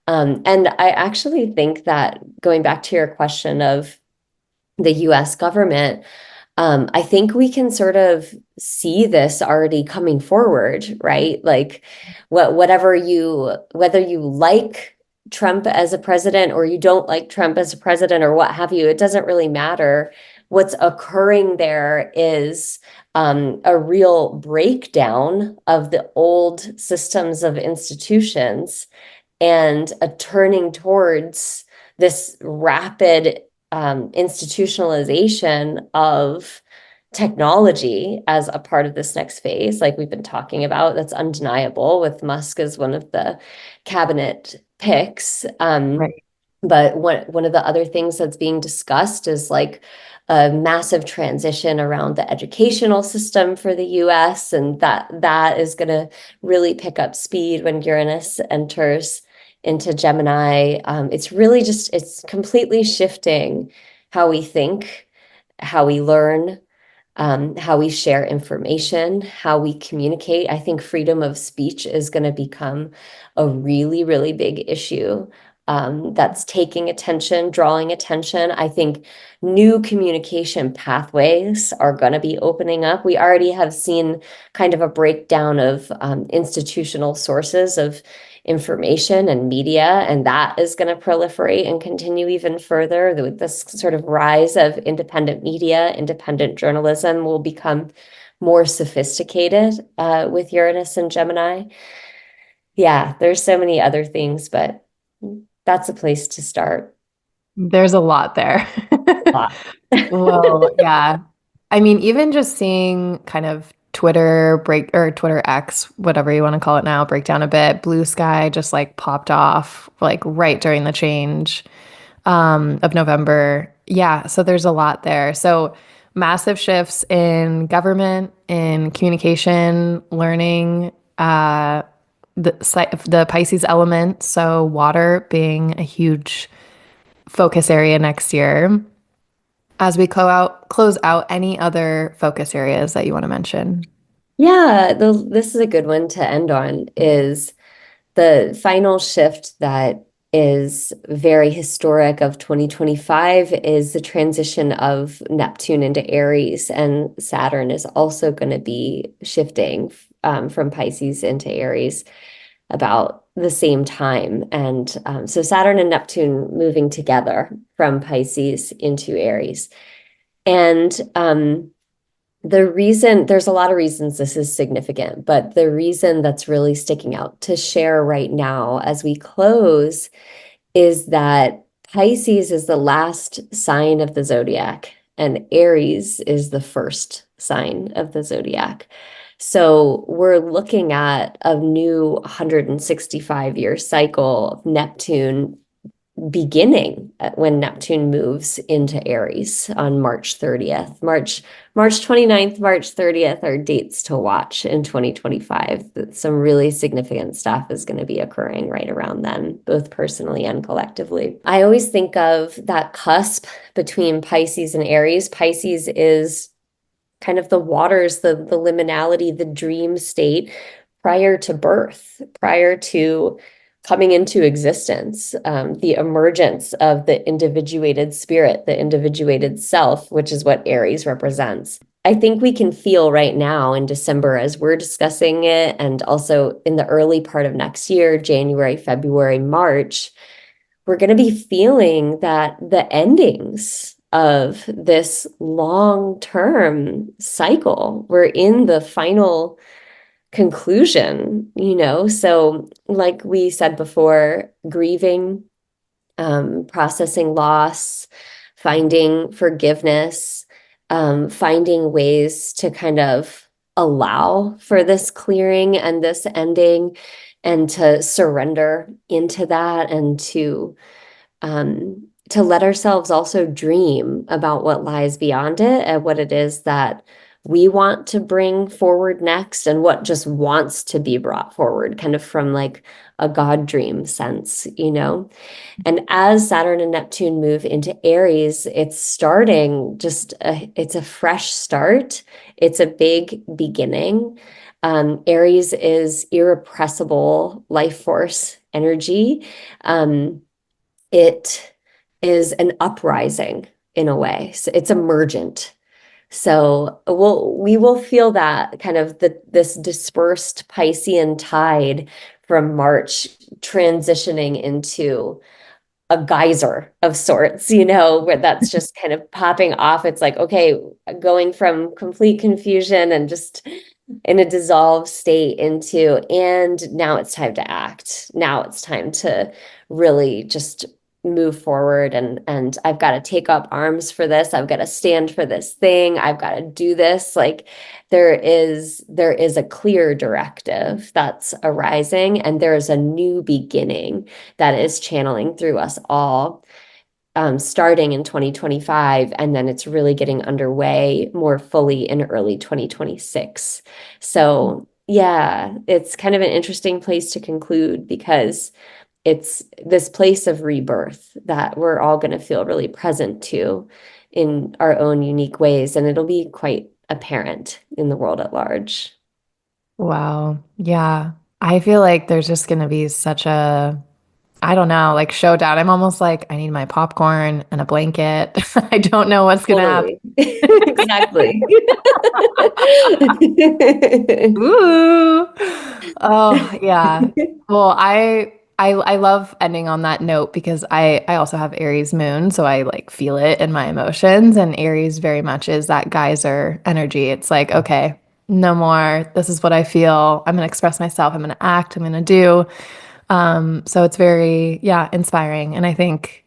And I actually think that going back to your question of the US government, I think we can sort of see this already coming forward, right? Like whether you like Trump as a president or you don't like Trump as a president or what have you, it doesn't really matter. What's occurring there is a real breakdown of the old systems of institutions and a turning towards this rapid institutionalization of technology as a part of this next phase, like we've been talking about. That's undeniable with Musk as one of the cabinet picks. Right. But one of the other things that's being discussed is like a massive transition around the educational system for the US, and that is going to really pick up speed when Uranus enters into Gemini. It's really just it's completely shifting how we think, how we learn, how we share information, how we communicate. I think freedom of speech is going to become a really, really big issue, that's taking attention, drawing attention. I think new communication pathways are going to be opening up. We already have seen kind of a breakdown of institutional sources of information and media, and that is going to proliferate and continue even further. With this sort of rise of independent media, independent journalism will become more sophisticated with Uranus and Gemini. Yeah, there's so many other things, but that's a place to start. There's a lot there. A lot. Well, yeah. I mean, even just seeing kind of Twitter break or Twitter X, whatever you want to call it now, break down a bit. Blue sky just like popped off like right during the change of November. Yeah, so there's a lot there. So massive shifts in government, in communication, learning, the Pisces element, so water being a huge focus area next year. As we close out any other focus areas that you want to mention. Yeah, this is a good one to end on, is the final shift that is very historic of 2025 is the transition of Neptune into Aries, and Saturn is also going to be shifting from Pisces into Aries about the same time. And so Saturn and Neptune moving together from Pisces into Aries. And there's a lot of reasons this is significant, but the reason that's really sticking out to share right now as we close is that Pisces is the last sign of the zodiac, and Aries is the first sign of the zodiac. So we're looking at a new 165-year cycle of Neptune beginning when Neptune moves into Aries on March 30th. March 29th, March 30th are dates to watch in 2025. Some really significant stuff is going to be occurring right around then, both personally and collectively. I always think of that cusp between Pisces and Aries. Pisces is kind of the waters, the liminality, the dream state prior to birth, prior to coming into existence, the emergence of the individuated spirit, the individuated self, which is what Aries represents. I think we can feel right now in December as we're discussing it, and also in the early part of next year, January, February, March, we're going to be feeling that the endings of this long-term cycle, we're in the final conclusion, So like we said before, grieving, processing loss, finding forgiveness, finding ways to kind of allow for this clearing and this ending, and to surrender into that, and to let ourselves also dream about what lies beyond it and what it is that we want to bring forward next, and what just wants to be brought forward, kind of from like a God dream sense. And as Saturn and Neptune move into Aries, it's starting it's a fresh start. It's a big beginning. Aries is irrepressible life force energy. It is an uprising in a way. So it's emergent. So we will feel that kind of this dispersed Piscean tide from March transitioning into a geyser of sorts, where that's just kind of popping off. It's like, okay, going from complete confusion and just in a dissolved state into, and now it's time to act. Now it's time to really just move forward, and I've got to take up arms for this. I've got to stand for this thing. I've got to do this. Like there is a clear directive that's arising, and there is a new beginning that is channeling through us all, starting in 2025, and then it's really getting underway more fully in early 2026. So yeah, it's kind of an interesting place to conclude because it's this place of rebirth that we're all going to feel really present to in our own unique ways, and it'll be quite apparent in the world at large. Wow. Yeah. I feel like there's just going to be such a, I don't know, like showdown. I'm almost like, I need my popcorn and a blanket. I don't know what's going to happen. Totally. Exactly. Ooh. Oh, yeah. Well, I love ending on that note because I also have Aries moon, so I like feel it in my emotions, and Aries very much is that geyser energy. It's like, okay, no more. This is what I feel. I'm gonna express myself. I'm gonna act. I'm gonna do. So it's very, yeah, inspiring. And I think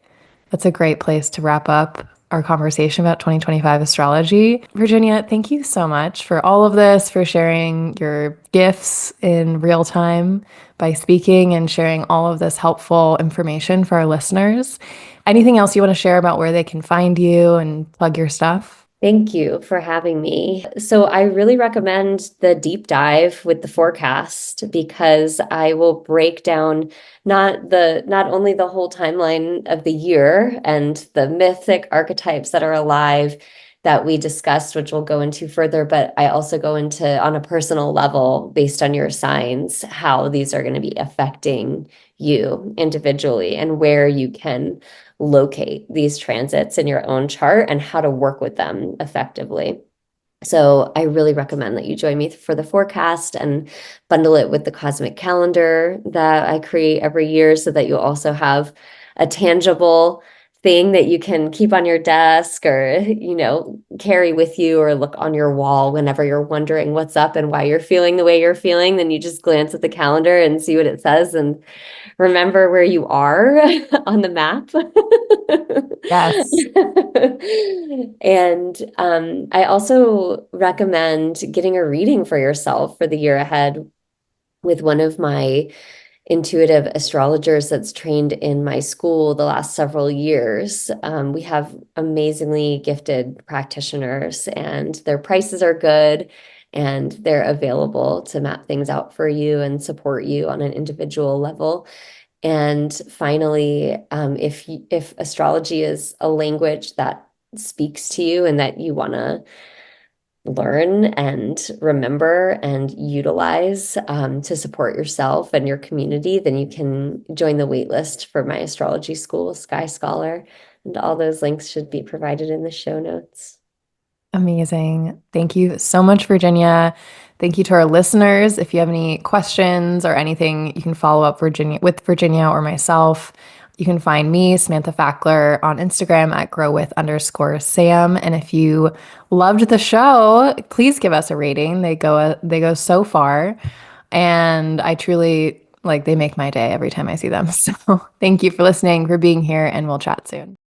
that's a great place to wrap up our conversation about 2025 astrology. Virginia, thank you so much for all of this, for sharing your gifts in real time by speaking and sharing all of this helpful information for our listeners. Anything else you want to share about where they can find you and plug your stuff? Thank you for having me. So I really recommend the deep dive with the forecast because I will break down not only the whole timeline of the year and the mythic archetypes that are alive that we discussed, which we'll go into further, but I also go into on a personal level based on your signs, how these are going to be affecting you individually and where you can locate these transits in your own chart and how to work with them effectively. So I really recommend that you join me for the forecast and bundle it with the cosmic calendar that I create every year so that you also have a tangible thing that you can keep on your desk or, carry with you or look on your wall whenever you're wondering what's up and why you're feeling the way you're feeling. Then you just glance at the calendar and see what it says and remember where you are on the map. Yes. And I also recommend getting a reading for yourself for the year ahead with one of my intuitive astrologers that's trained in my school the last several years. We have amazingly gifted practitioners, and their prices are good. And they're available to map things out for you and support you on an individual level. And finally, if astrology is a language that speaks to you and that you want to learn and remember and utilize to support yourself and your community, then you can join the waitlist for my astrology school, Sky Scholar. And all those links should be provided in the show notes. Amazing. Thank you so much, Virginia. Thank you to our listeners. If you have any questions or anything, you can follow up Virginia or myself. You can find me, Samantha Fackler, on Instagram at growwith_Sam. And if you loved the show, please give us a rating. They go so far. And I truly like they make my day every time I see them. So thank you for listening, for being here, and we'll chat soon.